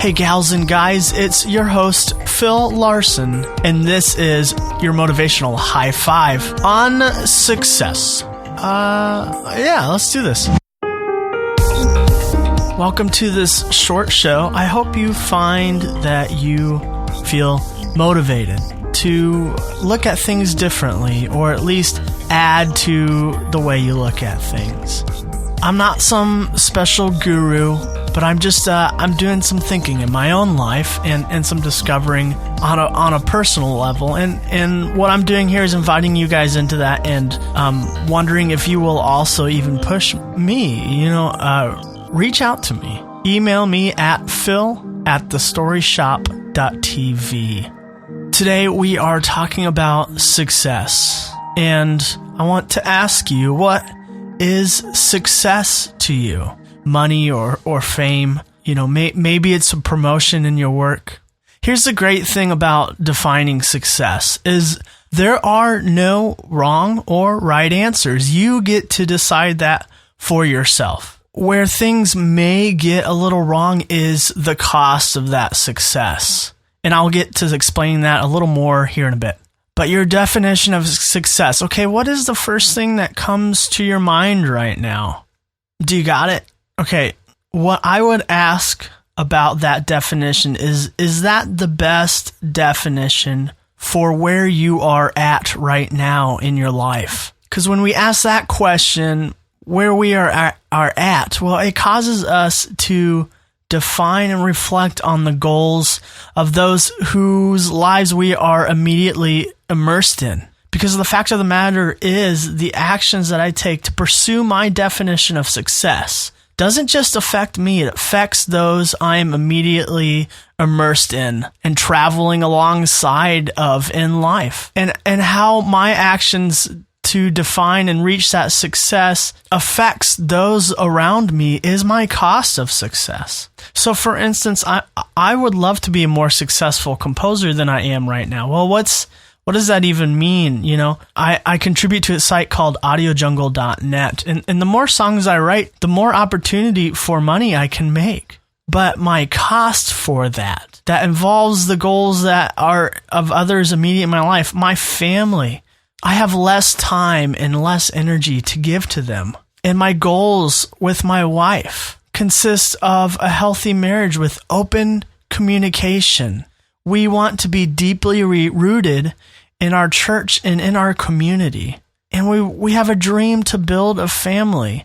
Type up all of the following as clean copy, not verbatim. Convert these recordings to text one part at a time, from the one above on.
Hey gals and guys, it's your host, Phil Larson, and this is your motivational high five on success. Let's do this. Welcome to this short show. I hope you find that you feel motivated to look at things differently, or at least add to the way you look at things. I'm not some special guru, but I'm just I'm doing some thinking in my own life and some discovering on a personal level, and what I'm doing here is inviting you guys into that, and wondering if you will also even push me. Reach out to me. Email me at phil@thestorysshop.tv. Today we are talking about success, and I want to ask you, what is success to you? Money or fame? Maybe it's a promotion in your work. Here's the great thing about defining success is there are no wrong or right answers. You get to decide that for yourself. Where things may get a little wrong is the cost of that success. And I'll get to explain that a little more here in a bit. But your definition of success, okay, what is the first thing that comes to your mind right now? Do you got it? Okay, what I would ask about that definition is that the best definition for where you are at right now in your life? Because when we ask that question, where we are at, well, it causes us to define and reflect on the goals of those whose lives we are immediately immersed in. Because the fact of the matter is, the actions that I take to pursue my definition of success doesn't just affect me, it affects those I'm immediately immersed in and traveling alongside of in life. And how my actions to define and reach that success affects those around me is my cost of success. So for instance, I would love to be a more successful composer than I am right now. Well, what does that even mean? I contribute to a site called audiojungle.net, and the more songs I write, the more opportunity for money I can make. But my cost for that involves the goals that are of others immediate in my life, my family. I have less time and less energy to give to them. And my goals with my wife consist of a healthy marriage with open communication. We want to be deeply rooted in our church and in our community. And we have a dream to build a family.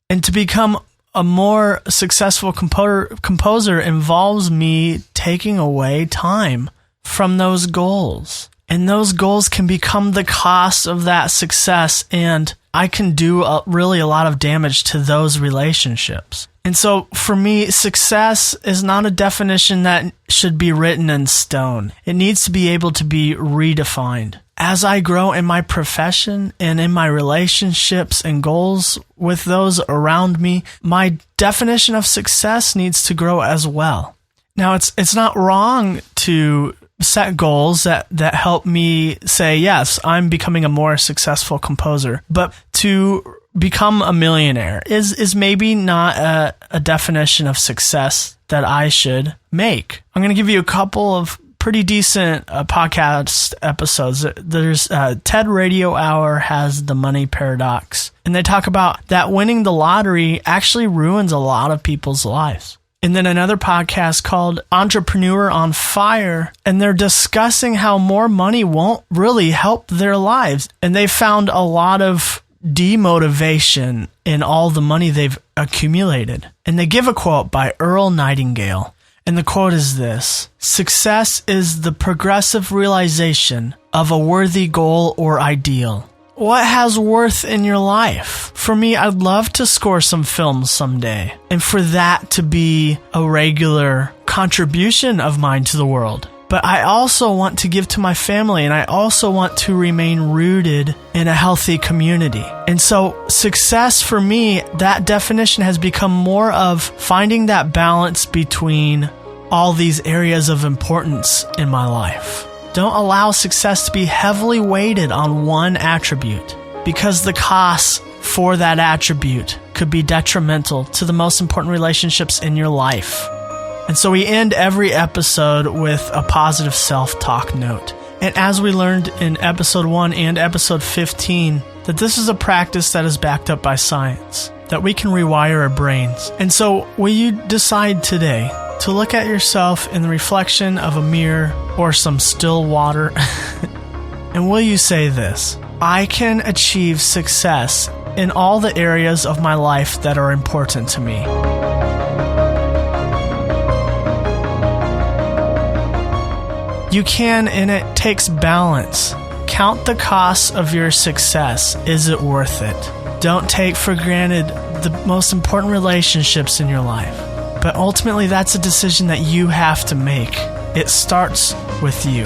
And to become a more successful composer involves me taking away time from those goals. And those goals can become the cost of that success, and I can do really a lot of damage to those relationships. And so for me, success is not a definition that should be written in stone. It needs to be able to be redefined. As I grow in my profession and in my relationships and goals with those around me, my definition of success needs to grow as well. Now, it's not wrong to set goals that help me say, yes, I'm becoming a more successful composer. But to become a millionaire is maybe not a definition of success that I should make. I'm going to give you a couple of pretty decent podcast episodes. There's TED Radio Hour has The Money Paradox, and they talk about that winning the lottery actually ruins a lot of people's lives. And then another podcast called Entrepreneur on Fire, and they're discussing how more money won't really help their lives. And they found a lot of demotivation in all the money they've accumulated. And they give a quote by Earl Nightingale. And the quote is this: "Success is the progressive realization of a worthy goal or ideal." What has worth in your life? For me, I'd love to score some films someday, and for that to be a regular contribution of mine to the world. But I also want to give to my family, and I also want to remain rooted in a healthy community. And so success for me, that definition has become more of finding that balance between all these areas of importance in my life. Don't allow success to be heavily weighted on one attribute, because the costs for that attribute could be detrimental to the most important relationships in your life. And so we end every episode with a positive self-talk note. And as we learned in episode 1 and episode 15, that this is a practice that is backed up by science, that we can rewire our brains. And so will you decide today to look at yourself in the reflection of a mirror or some still water? And will you say this: I can achieve success in all the areas of my life that are important to me. You can, and it takes balance. Count the costs of your success. Is it worth it? Don't take for granted the most important relationships in your life. But ultimately, that's a decision that you have to make. It starts with you.